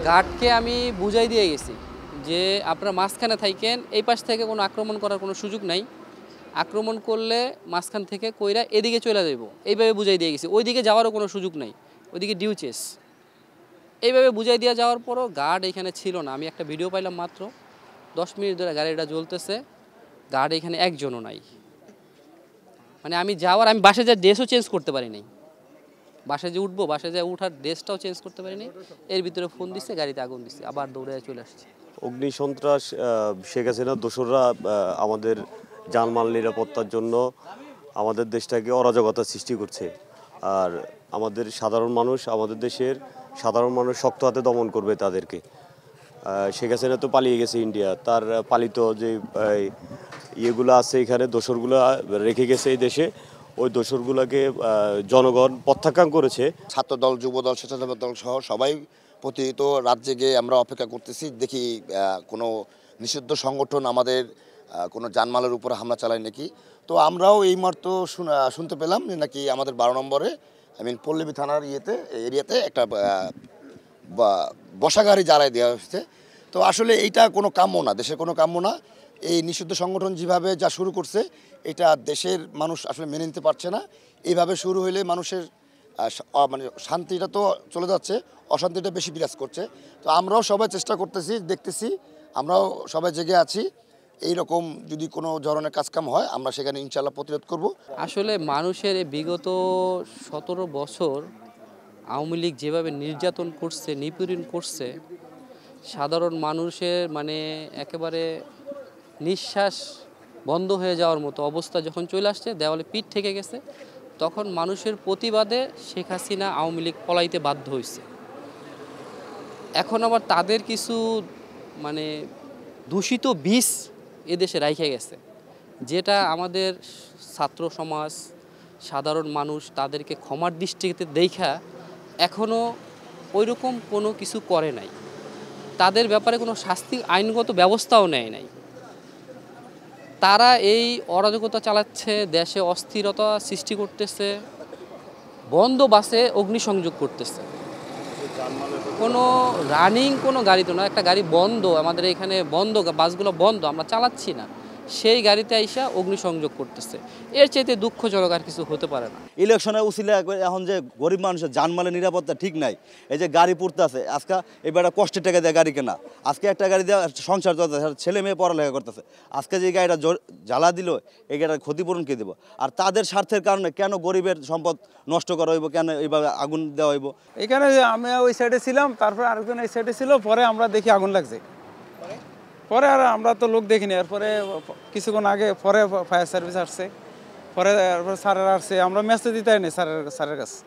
গার্ডকে আমি বুঝাই দিয়ে গেছি যে আপনারা মাঝখানে থাকেন, এই পাশ থেকে কোনো আক্রমণ করার কোনো সুযোগ নাই। আক্রমণ করলে মাঝখান থেকে কইরা এদিকে চলে যাইব, এইভাবে বুঝাই দিয়ে গেছি। ওইদিকে যাওয়ারও কোনো সুযোগ নাই, ওইদিকে ডিউ চেস। এইভাবে বুঝাই দিয়ে যাওয়ার পরও গার্ড এখানে ছিল না। আমি একটা ভিডিও পাইলাম মাত্র 10 মিনিট ধরে গাড়িটা জ্বলতেছে, গার্ড এখানে একজনও নাই। মানে আমি বাসায় যা ড্রেসও চেঞ্জ করতে পারি নাই। বাসায় যে উঠবো, বাসায় যে উঠার ড্রেসটাও চেঞ্জ করতে পারিনি। এর ভিতরে ফোন দিচ্ছে, গাড়িতে আগুন দিচ্ছে, আবার দৌড়ে চলে আসছে। অগ্নিসন্ত্রাস শেখ হাসিনার দোসররা আমাদের জানমাল নিরাপত্তার জন্য আমাদের দেশটাকে অরাজকতা সৃষ্টি করছে। আর আমাদের আমাদের দেশের সাধারণ মানুষ শক্ত হাতে দমন করবে তাদেরকে। শেখ হাসিনা তো পালিয়ে গেছে ইন্ডিয়া, তার পালিত যে ইয়েগুলো আছে এখানে, দোসরগুলো রেখে গেছে এই দেশে। ওই দোসরগুলোকে জনগণ প্রত্যাখ্যান করেছে। ছাত্রদল, যুবদল, স্বেচ্ছাসেবক দল সহ সবাই প্রতিনিয়ত রাত জেগে আমরা অপেক্ষা করতেছি, দেখি কোনো নিষিদ্ধ সংগঠন আমাদের কোনো জানমালের উপর হামলা চালায় নাকি। তো আমরাও এই মুহূর্তে শুনতে পেলাম যে নাকি আমাদের 12 নম্বরে পল্লবী থানার এরিয়াতে একটা বসাগাড়ি জ্বালায় দেওয়া হয়েছে। তো আসলে এইটা কোনো কাম্য না, দেশের কোনো কাম্য না। এই নিষিদ্ধ সংগঠন যেভাবে যা শুরু করছে, এটা দেশের মানুষ আসলে মেনে নিতে পারছে না। এইভাবে শুরু হলে মানুষের মানে শান্তিটা তো চলে যাচ্ছে, অশান্তিটা বেশি বিরাজ করছে। তো আমরাও সবাই চেষ্টা করতেছি, দেখতেছি, আমরাও সবাই জেগে আছি। এইরকম যদি কোনো ধরনের কাজকাম হয়, আমরা সেখানে ইনশাল্লাহ প্রতিরোধ করব। আসলে মানুষের বিগত 17 বছর আওয়ামী লীগ যেভাবে নির্যাতন করছে, নিপীড়ন করছে, সাধারণ মানুষের মানে একেবারে নিঃশ্বাস বন্ধ হয়ে যাওয়ার মতো অবস্থা যখন চলে আসছে, দেওয়ালে পিঠ ঠেকে গেছে, তখন মানুষের প্রতিবাদে শেখ হাসিনা আওয়ামী লীগ পলাইতে বাধ্য হয়েছে। এখন আবার তাদের কিছু মানে দূষিত বিষ এদেশে রাইখে গেছে, যেটা আমাদের ছাত্র সমাজ, সাধারণ মানুষ তাদেরকে ক্ষমার দৃষ্টিতে দেখা এখনও ওইরকম কোনো কিছু করে নাই। তাদের ব্যাপারে কোনো শাস্তি আইনগত ব্যবস্থাও নেয় নাই। তারা এই অরাজকতা চালাচ্ছে, দেশে অস্থিরতা সৃষ্টি করতেছে, বন্ধ বাসে অগ্নিসংযোগ করতেছে। কোনো রানিং কোনো গাড়ি তো না, একটা গাড়ি বন্ধ, আমাদের এখানে বন্ধ, বাসগুলো বন্ধ, আমরা চালাচ্ছি না, সেই গাড়িতে আইসা অগ্নিসংযোগ করতেছে। এর চাইতে দুঃখজনক আর কিছু হতে পারে না। ইলেকশনে উচিলে এখন যে গরিব মানুষের জানমালের নিরাপত্তা ঠিক নাই, এই যে গাড়ি পুড়তে আছে, আজকে এবার কষ্টের টাকা দিয়ে গাড়ি কেনা, আজকে একটা গাড়ি দিয়ে সংসার চলতেছে, ছেলে মেয়ে পড়ালেখা করতেছে, আজকে যে গাড়িটা জ্বালা দিল, এই গাড়িটার ক্ষতিপূরণ কে দেবো? আর তাদের স্বার্থের কারণে কেন গরিবের সম্পদ নষ্ট করা হইব, কেন এইভাবে আগুন দেওয়া হইব? এখানে আমি ওই সাইডে ছিলাম, তারপরে আরেকজন এই সাইডে ছিল, পরে আমরা দেখি আগুন লাগছে। পরে আর আমরা তো লোক দেখিনি, এরপরে কিছুক্ষণ আগে পরে ফায়ার সার্ভিস আসছে, পরে স্যারের আসছে, আমরা মেসেজ দিতে হয়নি স্যারের কাছে।